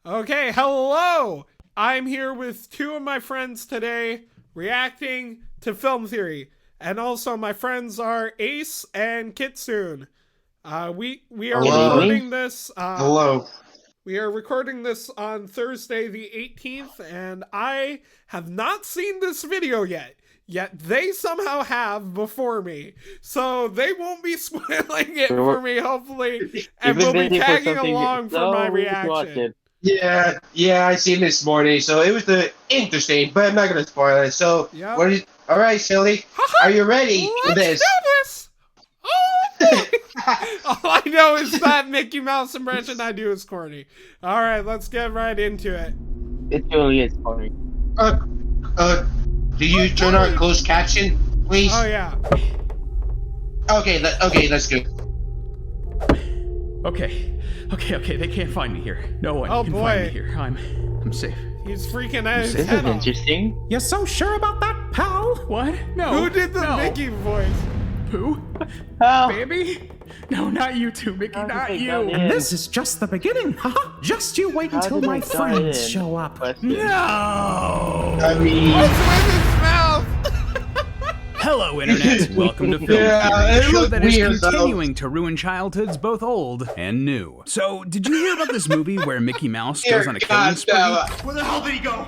Okay, hello! I'm here with two of my friends today reacting to film theory. And also my friends are Ace and Kitsune. We are Hello. recording this Hello. we are recording this on Thursday the 18th, and I have not seen this video yet. Yet they somehow have before me. So they won't be spoiling it for me, hopefully, and will be tagging along for my reaction. Yeah, I seen this morning, so it was interesting, but I'm not gonna spoil it. So, Yep. All right, Silly, are you ready for this? Let's do this! Oh, all I know is that Mickey Mouse impression I do is corny. All right, let's get right into it. It really is corny. Do you turn on closed caption, please? Oh yeah. Okay, let's go. Okay, they can't find me here. No one can find me here. I'm safe. He's freaking out his This head is off. interesting. You're so sure about that, pal? What? No. Who did the Mickey voice? Pooh? Oh, Bambi? No, not you two, Mickey, How did not they you. got in? And this is just the beginning, haha. Just you wait How until did my they got friends in? show up. Question. No. I mean, What's with his mouth? Hello, Internet. Welcome to Film Yeah, Theory, it the show looked that is weird, though. continuing to ruin childhoods both old and new. So, did you hear about this movie where Mickey Mouse goes on a killing spree? Where the hell did he go?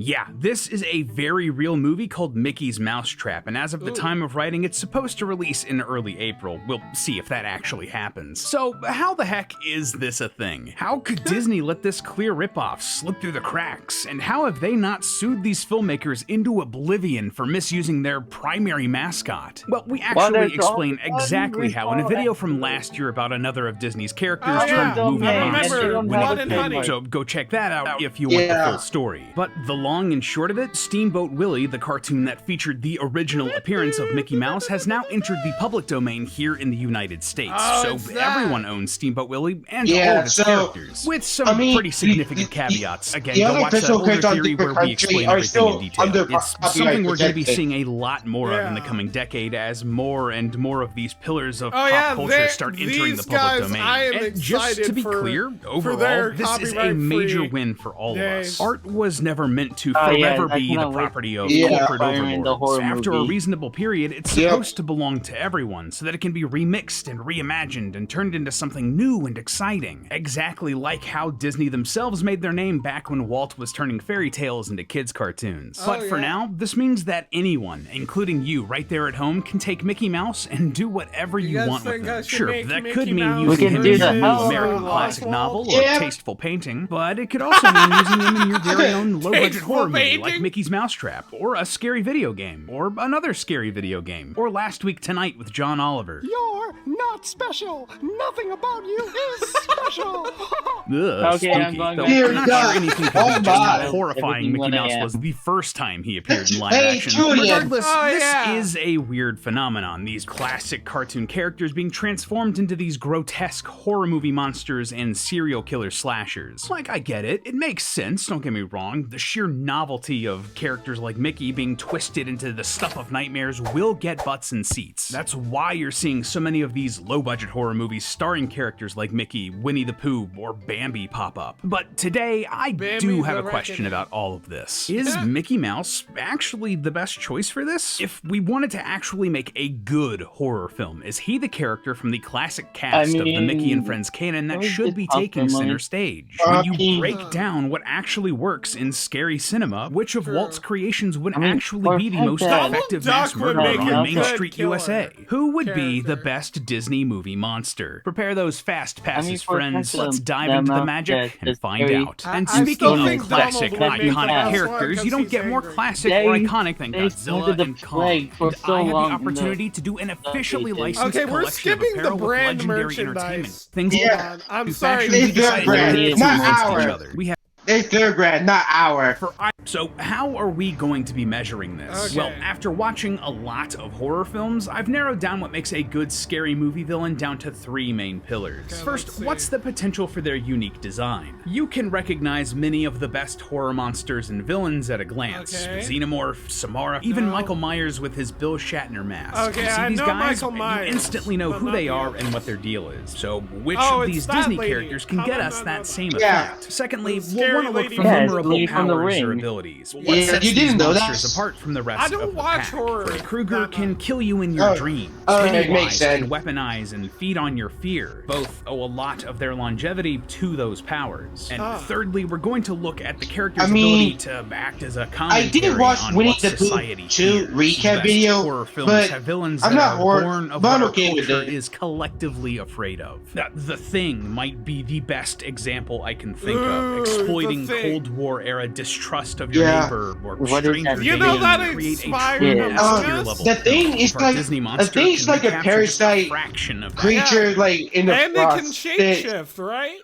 Yeah, this is a very real movie called Mickey's Mousetrap, and as of the time of writing, it's supposed to release in early April. We'll see if that actually happens. So, how the heck is this a thing? How could Disney let this clear ripoff slip through the cracks? And how have they not sued these filmmakers into oblivion for misusing their primary mascot? Well, we actually explain exactly how in a video from last year about another of Disney's characters Oh, yeah. turned movie I monster, remember Winnie Blood the and Pooh. Honey. So go check that out if you want the Yeah. full story. But the long and short of it, Steamboat Willie, the cartoon that featured the original appearance of Mickey Mouse, has now entered the public domain here in the United States. Oh, So it's that. everyone owns Steamboat Willie and Yeah, all of its so, characters, with some I mean, pretty significant the- caveats. Again, the go other watch that official older cards on theory where different we explain country are everything still in detail. under It's copyright something we're going to be protected. seeing a lot more of in the Yeah. coming decade as more and more of these pillars of Oh, pop yeah, culture start entering these the public guys, domain. I am And just to excited be for- clear, for their overall, this is a copyright-free major win for all of days. us. Art was never meant to Oh, yeah, forever I be the cannot wait property of Yeah. corporate Spider-Man, the overlords. horror After a movie. reasonable period, it's Yep. supposed to belong to everyone so that it can be remixed and reimagined and turned into something new and exciting. Exactly like how Disney themselves made their name back when Walt was turning fairy tales into kids' cartoons. But for yeah. now, this means that anyone, including you right there at home, can take Mickey Mouse and do whatever you guys want with think I him. should Sure, make that Mickey could mean Mouse using We can him do in the a new hell American out of classic Oswald. novel or Yeah. tasteful painting, but it could also mean using him in your very own low-budget Tasteful horror movie like painting? Mickey's Mousetrap, or a scary video game, or another scary video game, or Last Week Tonight with John Oliver. You're not special. Nothing about you is special. Ugh, Okay, I'm spooky. going Though back. I'm not Dear sure anything could God. be just Oh how my. horrifying Everything Mickey went Mouse ahead. was the first time he appeared in live Hey, action. Julian. Regardless, Oh, this yeah. is a weird phenomenon. These classic cartoon characters being transformed into these grotesque horror movie monsters and serial killer slashers. Like, I get it. It makes sense, don't get me wrong. The sheer novelty of characters like Mickey being twisted into the stuff of nightmares will get butts in seats. That's why you're seeing so many of these low-budget horror movies starring characters like Mickey, Winnie the Pooh, or Bambi pop up. But today, I Bambi do the have a question Reckoning. about all of this. Is Mickey Mouse actually the best choice for this? If we wanted to actually make a good horror film, is he the character from the classic cast of the Mickey and Friends canon that we should did be talk taking about center it. stage? When you break down what actually works in scary cinema, which of Walt's creations would actually be the most Donald effective Duck mass would murderer make on a Main good Street, killer USA? Who would be the character. best Disney movie monster? Prepare those fast passes, for friends. example, Let's dive the into the amount magic that and find scary- out. I- And I speaking still of think classic, Donald would make iconic the best one characters, 'cause you don't he's get more angry. classic They- or iconic than they Godzilla wanted the and Kong. plague for And so I had long the in the- opportunity to do an officially Okay, licensed Okay, we're collection of skipping the apparel with brand legendary merchandise. entertainment. Things Yeah. I'm to sorry. fashion It's their design brand, related not against each ours. other. We have It's their brand, not our. for So how are we going to be measuring this? Okay. Well, after watching a lot of horror films, I've narrowed down what makes a good scary movie villain down to 3 main pillars. Okay, First, what's the potential for their unique design? You can recognize many of the best horror monsters and villains at a glance. Okay. Xenomorph, Samara, even Michael Myers with his Bill Shatner mask. Okay, You see I these know guys, Michael Myers, you instantly know but who not they the are others. and what their deal is. So which Oh, of it's these that Disney lady. characters can How get did I us not that know same Yeah. effect? Secondly, The we'll scary want to look lady for from- Yeah, it's memorable Lady from the powers or Ring. abilities. What Yeah, sets you these didn't know that? monsters apart from the rest I don't of the watch pack? horror Freddy Krueger that can much. kill you in your Oh. dreams. Oh, it Pennywise makes sense. can weaponize and feed on your fear. Both owe a lot of their longevity to those powers. And thirdly, we're going to look at the character's I mean, ability to act as a I commentary did watch on Winnie what the Pooh society 2 fears. recap Best video, horror films but have villains I'm that not are horror- born of but I'm what okay our with culture it. is collectively afraid of. The Thing might be the best example I can think Ooh, of, exploiting The Thing. Cold War era distrust of your Yeah. neighbor or What is stranger that You thing? know that danger to create a inspired true Among obscure Us? level The of Thing film. is Our like- Disney the monster Thing's can like a recapture just parasite fraction of that. creature, like in the And it can frost. shapeshift, right?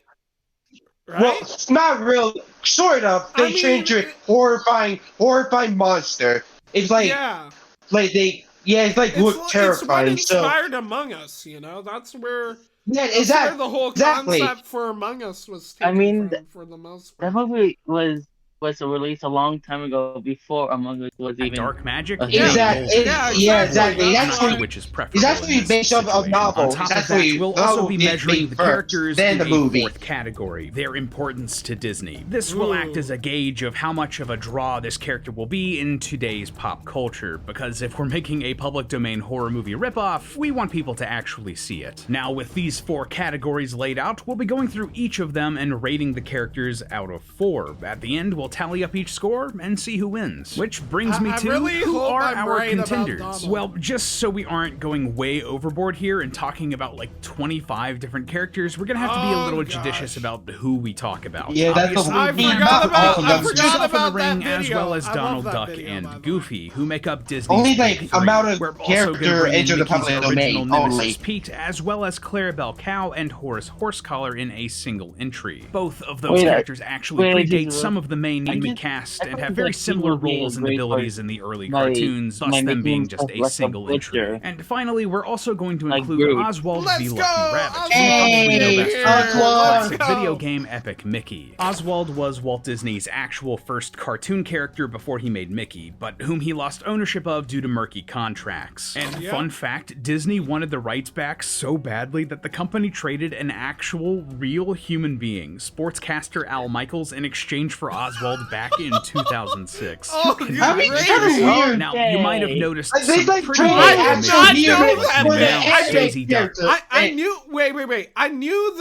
Right? Well, it's not real. Sort of. I They mean, change to a horrifying monster. It's like, yeah. it's like It's, look it's what terrifying. So inspired Among Us, you know? That's where, yeah, that's where the whole exactly. concept for Among Us was I taken mean, from, for the most That part. movie was released a long time ago before Among Us was even. Dark Magic? Yeah. Exactly. Yeah, exactly. That's I'm not sure why- which is preferable. It's actually in this based off of situation. novel. On It's top of actually that, we'll novel also be did measuring made the first, characters then in the a movie. fourth category, their importance to Disney. This will act as a gauge of how much of a draw this character will be in today's pop culture, because if we're making a public domain horror movie ripoff, we want people to actually see it. Now, with these 4 categories laid out, we'll be going through each of them and rating the characters out of 4. At the end, we'll tally up each score and see who wins. Which brings me I to really who hope are I'm our right about contenders. Donald. Well, just so we aren't going way overboard here and talking about like 25 different characters, we're gonna have to be a Oh, little gosh. judicious about who we talk about. Yeah, that's Obviously, the I we forgot not about- all of I them. forgot yourself in the about that ring, as video. well as I love Donald that Duck video, and by the way. Goofy, who make up Disney's Only, Big like, Three. amount of We're also character gonna bring in enter the Mickey's public original domain nemesis only. Pete, as well as Clarabelle Cow and Horace Horsecollar in a single entry. Both of those Wait, characters actually wait, predate just- some of the main I movie just- cast I and thought have that very he similar was being roles and great abilities for in the early my- cartoons, my thus them Mickey being and just stuff a like a single entry. butcher. And finally, we're also going to Like include Groot. Oswald Let's the go! Lucky Rabbit. Oswald! You probably know best Here, from Oswald! the let's go! video game epic Mickey. Oswald was Walt Disney's actual first cartoon character before he made Mickey, but whom he lost ownership of due to murky contracts. And Yeah. fun fact, Disney wanted the rights back so badly that the company traded an actual, real human being, sportscaster Al Michaels, in exchange for Oswald back in 2006. Oh, I mean, great. it's kind of weird. Now, you might have noticed They some like pretty traded I bad did not images know of that. Mickey Man. Mouse, I Daisy Duck. I knew. Wait. I knew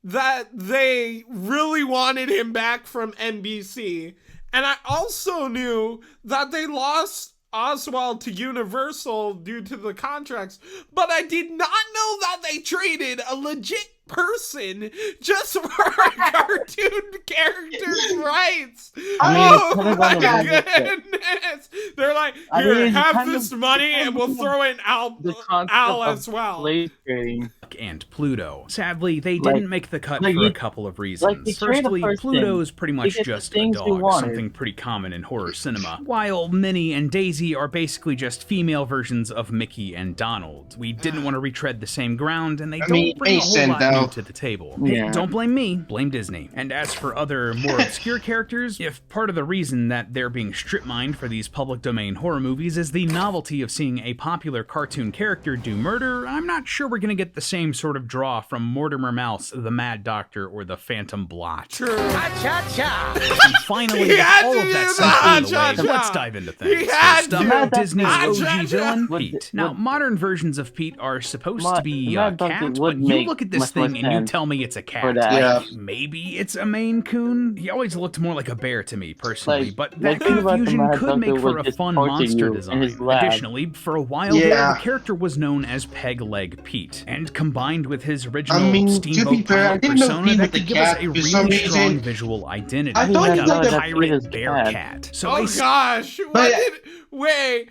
that they really wanted him back from NBC, and I also knew that they lost Oswald to Universal due to the contracts. But I did not know that they traded a legit person just for a cartoon character's rights. I mean, Oh it's kind of my on the line with goodness! They're like, I here, mean, it's have kind this of- money, it's and kind we'll of throw in the concept Al of as well. slave trading. And Pluto. Sadly, they Like- didn't make the cut like for you- a couple of reasons. like you trade a Firstly, person, Pluto's pretty much get the just a things you dog, wanted. something pretty common in horror cinema. While Minnie and Daisy are basically just female versions of Mickey and Donald. We didn't want to retread the same ground, and they don't mean, bring a whole decent, lot though. new to the table. Hey, Yeah. don't blame me, blame Disney. And as for other more obscure characters, if part of the reason that they're being strip mined for these public domain horror movies is the novelty of seeing a popular cartoon character do murder, I'm not sure we're gonna get the same sort of draw from Mortimer Mouse, the Mad Doctor, or the Phantom Blot. True. And finally, He with had all to of do that the stuff out of the way, cha-cha. let's dive into He things. had First up, to. Disney's Cha-cha. OG villain, Would- Pete. Now, would- modern versions of Pete are supposed to be Mad Dog cat, would but you make look at this much more thing and you sense tell me it's a cat. for that. Yeah. Maybe it's a Maine Coon. He always looked more like a bear to me, personally, Like, but the that thing about the confusion Mad could Dog make for would a just fun torture monster you in design. his lab. Additionally, for a while there, Yeah. the character was known as Peg Leg Pete, and combined with his original I mean, to steamboat be fair, I pilot didn't know persona, Pete that was could a give us cat a for really some strong reason. visual identity, I thought like he a was like a pirate Peter's bear cat. cat. So Oh a gosh! But- Wait!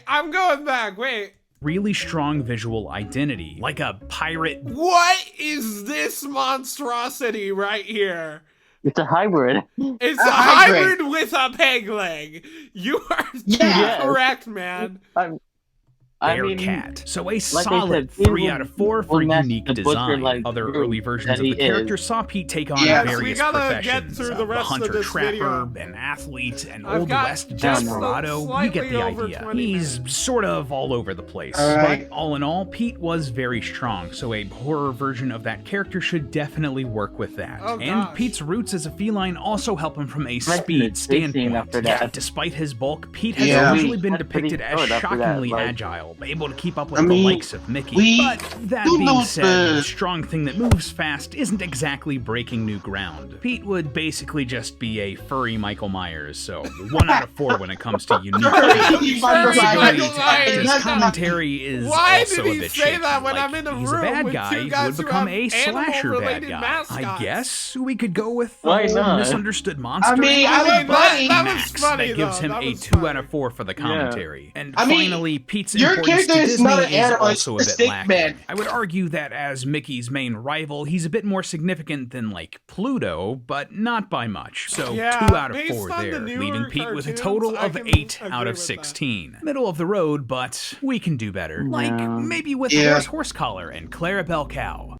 I'm going back. Wait, really strong visual identity, like a pirate. what is this monstrosity right here? It's a hybrid. It's A a hybrid. hybrid with a peg leg. You are Yeah. correct, man. I mean, Bearcat. So a I solid said, 3 out of 4 for we'll match unique the butcher design. like Other Groot early versions that of the he character is. saw Pete take on Yes, we various gotta get professions. through the rest of hunter, this trapper, video. an athlete, an I've Old got West just desperado. You slightly get the over idea. 20 He's minutes. sort of all over the place. All right. But all in all, Pete was very strong, so a horror version of that character should definitely work with that. Oh, and gosh. Pete's roots as a feline also help him from a Imagine the speed chase scene standpoint. after that. Despite his bulk, Pete has Yeah. usually been That's pretty depicted as good after that, shockingly like- agile, able to keep up with I the mean, likes of Mickey. we But that do being know said, the- a strong thing that moves fast isn't exactly breaking new ground. Pete would basically just be a furry Michael Myers, so 1 out of 4 when it comes to unique Furry Michael His ability Myers. to act as That's not- commentary is Why also did a he bit say shaky. that when Like, I'm in a he's room a bad with guy two who guys would who become have a slasher bad animal-related guy. mascots? I guess we could go with Why the not? misunderstood monster. I mean, that was Max, funny, that gives though. him That a was 2 funny. out of 4 for the commentary. And I mean, finally, Pete's your importance character to is Disney not an is animal, also a it's a bit stick lacking. man. I would argue that as Mickey's main rival, he's a bit more significant than like Pluto, but not by much. So Yeah, 2 out of based 4 on the there, newer leaving Pete with a cartoons, total I of can 8 agree out of with that. 16. Middle of the road, but we can do better. Like Yeah. maybe with Yeah. Horse Collar and Clarabelle Cow.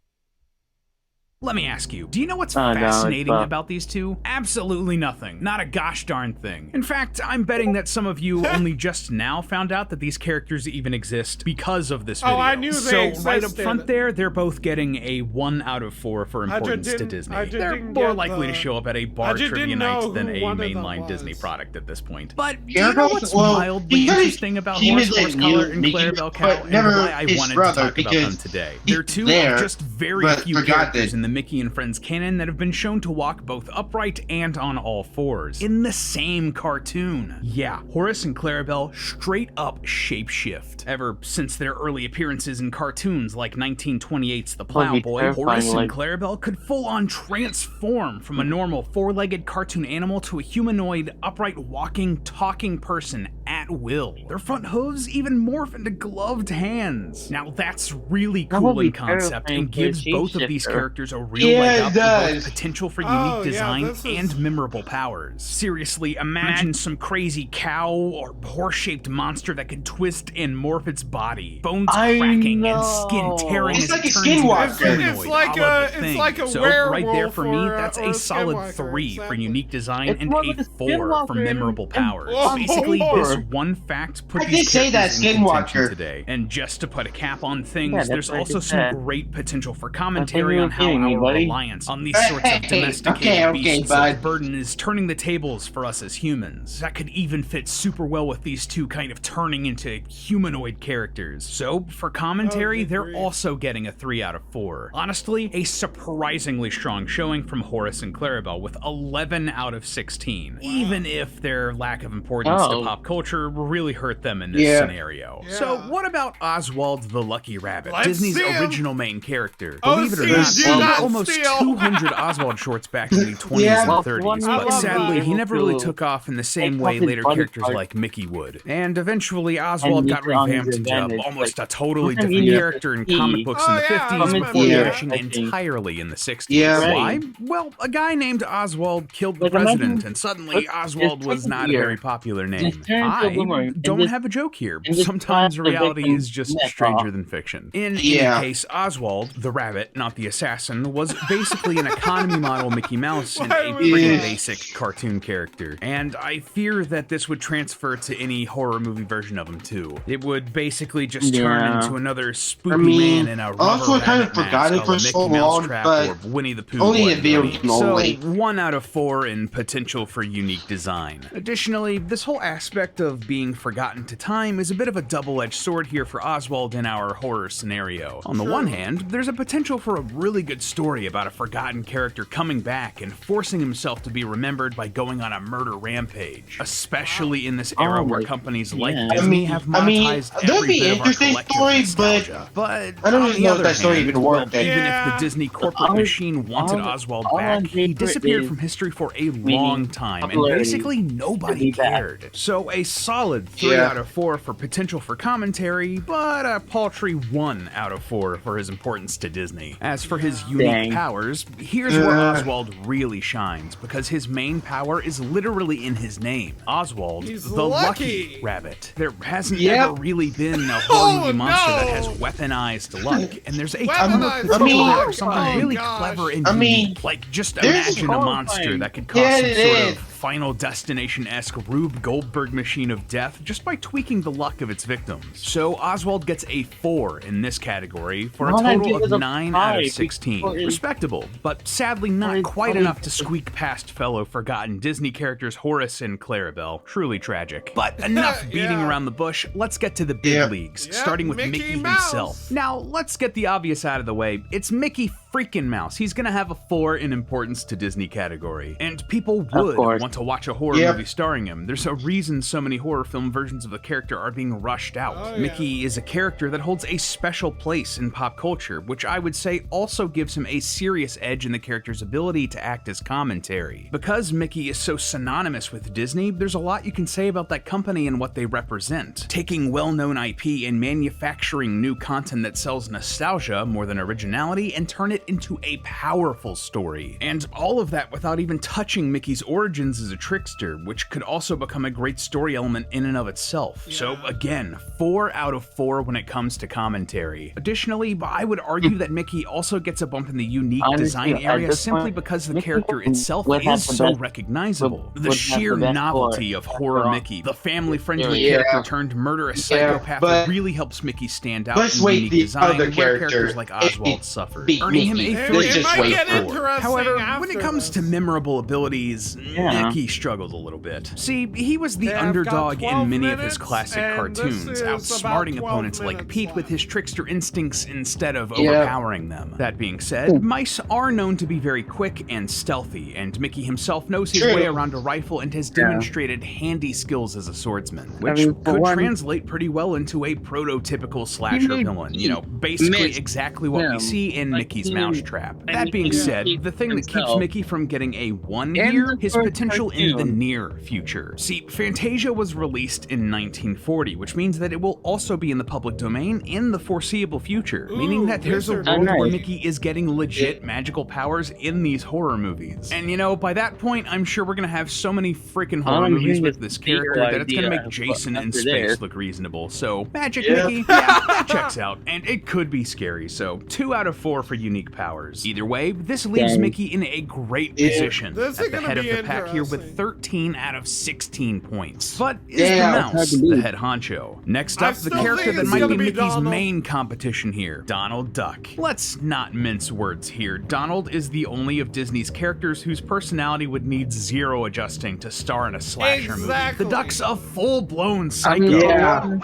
Let me ask you, do you know what's Oh, no, it's fascinating rough. about these two? Absolutely nothing. Not a gosh darn thing. In fact, I'm betting that some of you only just now found out that these characters even exist because of this Oh, video. I knew they So right up existed. front there, they're both getting a 1 out of 4 for importance to didn't- Disney. I just They're didn't more get likely the- to show up at a I bar just trivia didn't night know than who a one of them mainline Disney was. product at this point. But do you know Clarabelle- what's well, mildly because interesting about he was Horse a Collar new and Mickey, Clarabelle Cow, but and never why I his wanted brother, to talk about them because today? he's They're two there, of just very but few forgot characters that- in the Mickey and Friends canon that have been shown to walk both upright and on all fours in the same cartoon. Yeah, Horace and Clarabelle straight up shapeshift. Ever since their early appearances in cartoons like 1928's The That'd be Plowboy, terrifying, Horace and like- Clarabelle could full-on transform from a normal four-legged cartoon animal to a humanoid, upright, walking, talking person at will. Their front hooves even morph into gloved hands. Now that's really That cool would be in concept terrifying and for a gives both of these shapeshifter. characters a real Yeah, leg it up with both does. potential for Oh, unique yeah, design this is- and memorable powers. Seriously, imagine some crazy cow or horse-shaped monster that could twist and morph its body, bones I cracking and know. skin tearing It's as like it a turns into skinwalker. It's humanoid, like a la a- the it's Thing. like a So right there werewolf for me, or a- that's or a a solid skinwalker, 3 for exactly. unique design It's and more a like a 4 for skinwalker memorable and- powers. Whoa. Basically, this Four. one fact put I these did say that, characters in contention Skinwalker. today. And just to put a cap on things, Yeah, that's there's what I also just some said. great potential for commentary you on were how kidding me, our buddy. reliance on these sorts of Hey, domesticated okay, beasts bud. of burden is turning the tables for us as humans. That could even fit super well with these two kind of turning into humanoid characters. So, for commentary, Oh, good they're grief. also getting a 3 out of 4. Honestly, a surprisingly strong showing from Horace and Clarabelle with 11 out of 16, even if their lack of importance to Oh. pop culture really hurt them in this Yeah. scenario. So, Yeah. what about Oswald the Lucky Rabbit, Let's Disney's see him. original main character? Oh, Believe it or see, not, do there were not almost steal. 200 Oswald shorts back in the 20s Yeah. and Well, 30s, one but of sadly, them he never really to took off in the same take way off his later body characters parts. like Mickey would. And eventually, Oswald And got use it on his revamped into advantage, almost like, a totally sometimes different you need character in to comic see. books in the Oh, yeah, 50s I before remember vanishing that, I think. entirely in the 60s. Yeah. Why? Right. Well, a guy named Oswald killed the Like, imagine- president, and suddenly let's Oswald just was take not a here. very popular name. Just turn into a I boomerang and don't just- have a joke here. and just Sometimes blast the reality victim's is just neck stranger off. than fiction. In Yeah. any case, Oswald, the rabbit, not the assassin, was basically an economy model Mickey Mouse and a Why pretty would you- basic cartoon character. And I fear that this would transfer to any horror movie version of him too. It would basically just turn Yeah. into another spooky I mean, man in a I rubber also kind of rabbit forgot mask it a for la so Mickey Mouse long, Trap but or Winnie the Pooh. only Blood in video Bunny. game So only. 1 out of 4 in potential for unique design. Additionally, this whole aspect of being forgotten to time is a bit of a double-edged sword here for Oswald in our horror scenario. On the one hand, there's a potential for a really good story about a forgotten character coming back and forcing himself to be remembered by going on a murder rampage, especially in this era Oh where my- companies like yeah. Disney have I mean, monetized that'd every be bit of our interesting collective story, nostalgia. But I don't on even the know if other that story hand, even well, worked. even if Yeah. the Disney corporate All- machine wanted all- Oswald all back, on he paper disappeared is from history for a meaning long time, and popularity basically nobody to be back. cared. So a solid 3 Yeah. out of 4 for potential for commentary, but a paltry 1 out of 4 for his importance to Disney. As for his unique Dang. powers, here's where Oswald really shines, because his main power is literally in his name. Oswald, He's the lucky. Lucky Rabbit. There hasn't Yep. ever really been a horror movie monster that no. has weaponized luck, and there's a Weaponized potential luck. for something Oh, really gosh. clever and I mean, unique. Like, just there's- imagine a monster that could cause Yeah, some it sort is. of Final Destination-esque Rube Goldberg machine of death just by tweaking the luck of its victims. So Oswald gets a 4 in this category for a Why not total give of it a 9 out of 5? 16. Because- Respectable, but sadly not Because- quite enough to squeak past fellow forgotten Disney characters Horace and Clarabelle. Truly tragic. But enough beating Yeah. around the bush, let's get to the big Yeah. leagues, Yeah, starting with Mickey Mickey Mouse. himself. Now, let's get the obvious out of the way. It's Mickey freaking Mouse. He's gonna have a 4 in importance to Disney category. And people would course. want to watch a horror Yep. movie starring him. There's a reason so many horror film versions of the character are being rushed out. Oh, yeah. Mickey is a character that holds a special place in pop culture, which I would say also gives him a serious edge in the character's ability to act as commentary. Because Mickey is so synonymous with Disney, there's a lot you can say about that company and what they represent. Taking well-known IP and manufacturing new content that sells nostalgia more than originality and turn it into a powerful story. And all of that without even touching Mickey's origins as a trickster, which could also become a great story element in and of itself. So again, 4 out of 4 when it comes to commentary. Additionally, I would argue that Mickey also gets a bump in the unique Honestly, design at area this simply point, because the Mickey character itself would have is the so best- recognizable. The would have sheer the best novelty story of horror overall. Mickey, the family-friendly Yeah. character turned murderous Yeah, psychopath but that really helps Mickey stand out let's in wait unique the design other where characters character. like It- Oswald it suffered, beat earning him Mickey. a It, Let's 3 it just might wait get for it. interesting However, when after it comes to this. memorable abilities, Yeah. Mickey struggles a little bit. See, he was the Okay, I've got underdog 12 in many of his minutes, classic and this cartoons, is about outsmarting 12 opponents like minutes Pete with left. his trickster instincts instead of Yeah. overpowering them. That being said, mice are known to be very quick and stealthy, and Mickey himself knows his True. way around a rifle and has demonstrated handy skills as a swordsman, which mean, for could one- translate pretty well into a prototypical slasher need villain. You know, basically mix exactly what we him. see in Like, Mickey's he- Mousetrap. and That being he- said, he the thing that keeps himself. Mickey from getting a 1 In here, the his first potential in the cartoon. near future. See, Fantasia was released in 1940, which means that it will also be in the public domain in the foreseeable future, meaning that there's a wizard. world where nice. Mickey is getting legit magical powers in these horror movies. And you know, by that point, I'm sure we're gonna have so many freaking horror I'm movies hearing with a this bigger character that it's gonna idea make Jason in after space this. look reasonable. So, Magic Yeah. Mickey, yeah, that checks out. And it could be scary, so 2 out of 4 for unique powers. Either way, this leaves Dang. Mickey in a great Yeah. position This is at the gonna head of be the pack here with interesting. 13 out of 16 points. But is Yeah, the it's hard mouse to the beat. head honcho? Next I up, the still character think that it's might gonna be be Mickey's Donald. main competition here, Donald Duck. Let's not mince words here. Donald is the only of Disney's characters whose personality would need 0 adjusting to star in a slasher Exactly. movie. The Duck's a full-blown psycho. Yeah.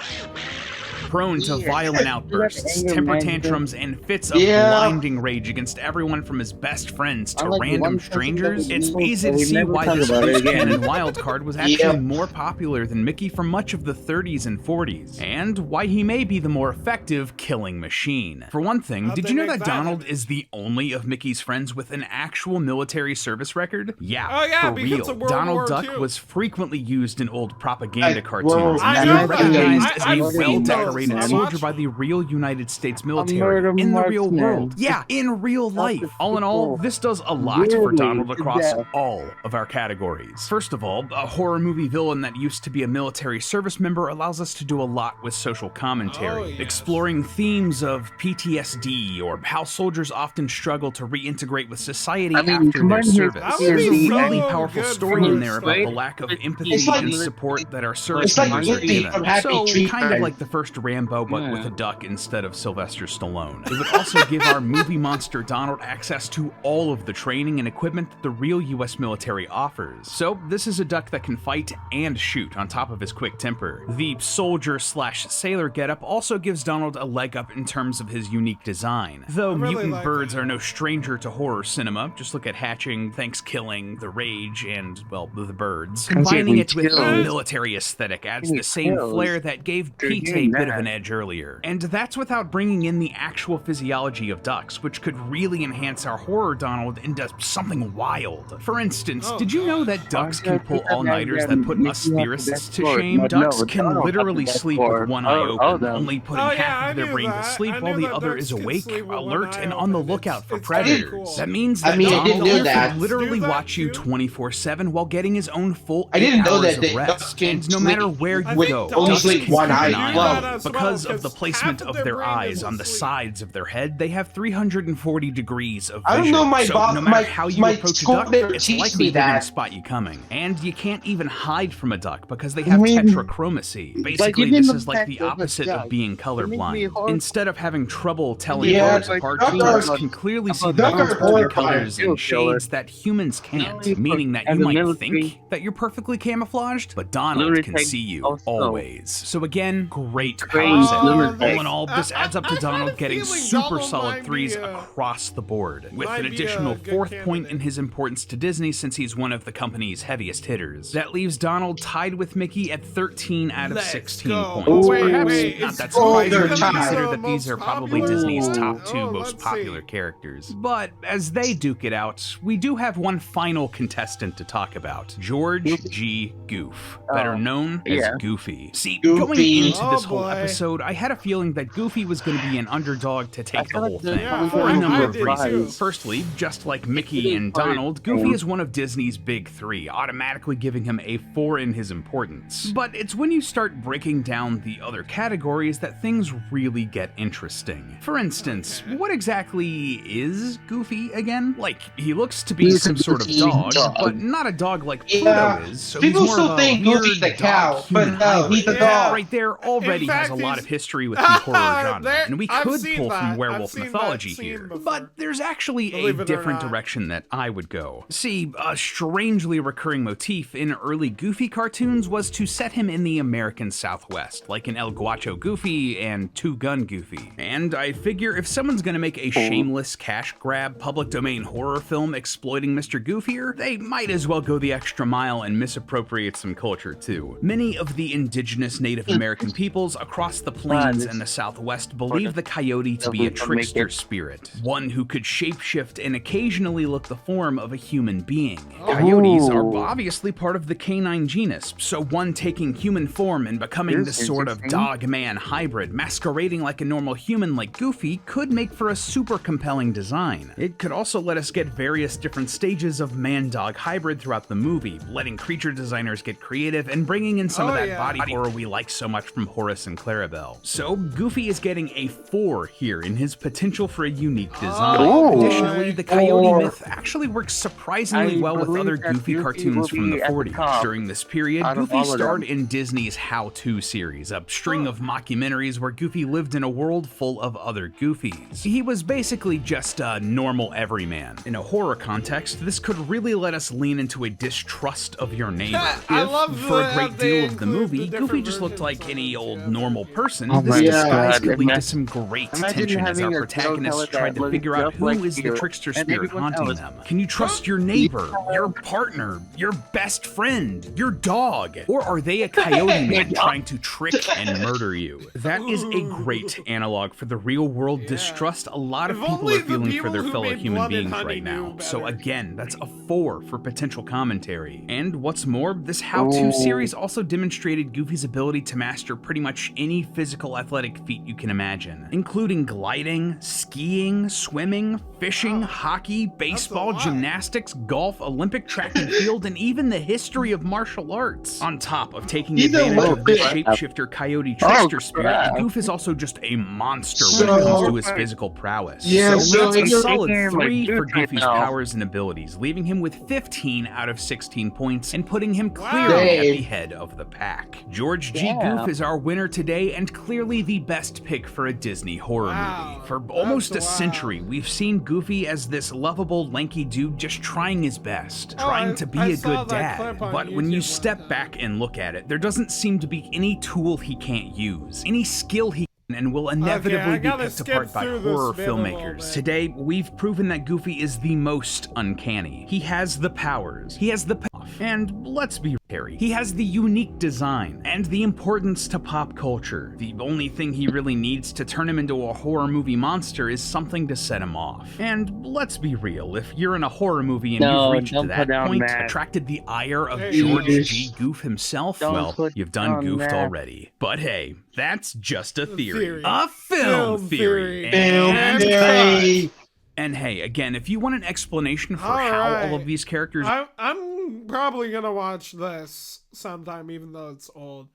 Prone to violent outbursts, anger temper management. tantrums, and fits of Yeah. blinding rage against everyone from his best friends to I like the random one strangers. person It's that easy to we see never why talk this about it loose again. cannon wild card was actually Yeah. more popular than Mickey for much of the 30s and 40s, and why he may be the more effective killing machine. For one thing, How'd did they you know make that that? Donald is the only of Mickey's friends with an actual military service record? Yeah, Oh, yeah, for because real. of World Donald War Duck II. was frequently used in old propaganda I- cartoons. well, and I is know now that. recognized I- as I've a seen well-decorated those. soldier by the real United States military murder in the real marksman. world. Yeah, in real life. the All in all, people this does a lot for really Donald to across death. all of our categories. First of all, a horror movie villain that used to be a military service member allows us to do a lot with social commentary, Oh, yes. exploring themes of PTSD or how soldiers often struggle to reintegrate with society I mean, after their combine his service. That would There's a be really so powerful good story for in there about Wait, the lack of empathy It's like- and support that our service It's like members are Ricky given. from Happy So, Tree kind of Friends. like the first Rambo, but with Yeah. a duck instead of Sylvester Stallone. It would also give our movie monster Donald access to all of the training and equipment that the real US military offers. So this is a duck that can fight and shoot on top of his quick temper. The soldier/sailor getup also gives Donald a leg up in terms of his unique design. Though I really mutant like birds are no stranger to horror cinema, just look at Hatching, Thanksgiving, The Rage, and, well, The Birds. Combining it with a kills. military aesthetic adds Getting the same kills. flair that gave They're Pete a getting bit of an an edge earlier. And that's without bringing in the actual physiology of ducks, which could really enhance our horror Donald into something wild. For instance, did you know that ducks can pull all-nighters that put us theorists to shame? Ducks can literally sleep with one eye open, only putting half of their brain to sleep while the other is awake, alert, and on the lookout for predators. That means that Donald could literally watch you 24/7 while getting his own full 8 hours of rest. And no matter where you go, only sleep one eye. Because of the placement of their eyes on the sides of their head, they have 340 degrees of vision. I don't know, so no matter how you approach a duck, it's teach likely me they're going that. to spot you coming. And you can't even hide from a duck because they have tetrachromacy. Basically, this is like the opposite of being colorblind. Instead of having trouble telling colors apart, ducks can clearly see the multiple colors and shades that humans can't, meaning that you might think that you're perfectly camouflaged, but Donald can see you always. So again, great power set. All in all, this adds up to Donald getting super solid 3s across the board, with an additional 4th point in his importance to Disney since he's one of the company's heaviest hitters. That leaves Donald tied with Mickey at 13 out of 16 points. Perhaps not that surprising when you consider that these are probably Disney's top 2 most popular characters. But as they duke it out, we do have one final contestant to talk about, George G. Goof, better known as Goofy. See, going into this whole episode, I had a feeling that Goofy was going to be an underdog to take the whole thing, for a number of reasons. Firstly, just like Mickey and Donald, Goofy is one of Disney's big 3, automatically giving him a 4 in his importance. But it's when you start breaking down the other categories that things really get interesting. For instance, what exactly is Goofy again? Like, he looks to be some sort of dog, but not a dog like Pluto is, so people he's more still of a think weird Goofy's the cow, but dog-human no, he's hybrid. the dog. Right there already has a lot of history with the horror genre, and we could pull from werewolf mythology here. But there's actually a different direction that I would go. See, a strangely recurring motif in early Goofy cartoons was to set him in the American Southwest, like in El Guacho Goofy and Two Gun Goofy. And I figure if someone's gonna make a shameless cash grab public domain horror film exploiting Mr. Goofier, they might as well go the extra mile and misappropriate some culture too. Many of the indigenous Native American peoples across the plains and the Southwest believe the coyote to be a trickster spirit, one who could shapeshift and occasionally look the form of a human being. Coyotes are obviously part of the canine genus, so one taking human form and becoming this sort of dog-man hybrid masquerading like a normal human like Goofy could make for a super compelling design. It could also let us get various different stages of man-dog hybrid throughout the movie, letting creature designers get creative and bringing in some of that body horror we like so much from Horace and Clarabelle. So Goofy is getting a 4 here in his potential for a unique design. Additionally, the coyote myth actually works surprisingly well with other Goofy cartoons from the 40s. During this period, Goofy starred in Disney's How To series, a string of mockumentaries where Goofy lived in a world full of other Goofies. He was basically just a normal everyman. In a horror context, this could really let us lean into a distrust of your neighbor. For a great deal of the movie, Goofy just looked like any old normal person, this disguise could lead to some great tension as our protagonists tried to figure out who is the trickster spirit haunting them. Can you trust your neighbor, your partner, your best friend, your dog? Or are they a coyote man trying to trick and murder you? That is a great analog for the real world distrust a lot of people are feeling for their fellow human beings right now. So again, that's a 4 for potential commentary. And what's more, this How To series also demonstrated Goofy's ability to master pretty much any physical athletic feat you can imagine, including gliding, skiing, swimming, fishing, hockey, baseball, gymnastics, golf, Olympic track and field, and even the history of martial arts. On top of taking advantage of the shapeshifter coyote trickster spirit, Goof is also just a monster when it comes to his physical prowess. So that's a solid 3 for Goofy's powers and abilities, leaving him with 15 out of 16 points and putting him clearly at the head of the pack. George G. Goof is our winner today and clearly the best pick for a Disney horror movie. For almost a century, we've seen Goofy as this lovable, lanky dude just trying his best, trying to be a good dad. But when you step back and look at it, there doesn't seem to be any tool he can't use, any skill he and will inevitably be picked apart by horror filmmakers. Today, we've proven that Goofy is the most uncanny. He has the powers, he has the payoff, and let's be real, Harry. He has the unique design and the importance to pop culture. The only thing he really needs to turn him into a horror movie monster is something to set him off. And let's be real, if you're in a horror movie and No, you've reached don't that put down point, that. attracted the ire of Hey, George yes. G. Goof himself, Don't well, put you've done down goofed that. already. But hey, that's just a theory. Theory. A film theory. Film And theory. And hey, again, if you want an explanation for All how right. all of these characters I'm probably gonna watch this sometime, even though it's old.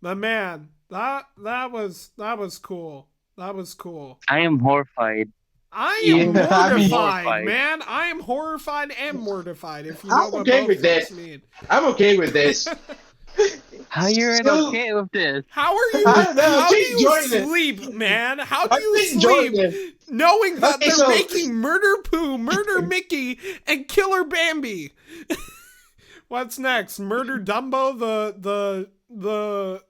But man, that was cool. That was cool. I am horrified. I am Yeah, I mean- mortified, man. I am horrified and mortified. If you know I'm what okay both with things that. mean. I'm okay with this. How you're So- okay with this? How are you? I don't know, How do keep you enjoying it. sleep, man? How do I you keep enjoying sleep it. knowing that Okay, they're so- making Murder Pooh, Murder Mickey, and Killer Bambi? What's next? Murder Dumbo, the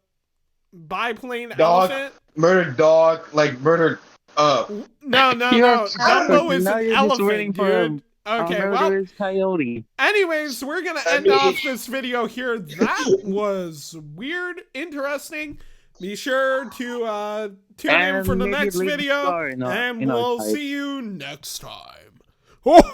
biplane Dog. elephant? Murdered dog, like murdered. No. You're a Dumbo coward. is Now an you're just waiting elephant, for dude. Okay, a well, murderous coyote. anyways, we're gonna I end mean- off this video here. That was weird, interesting. Be sure to tune in And for the maybe next leave a video, star in our- and in our we'll type. see you next time. What?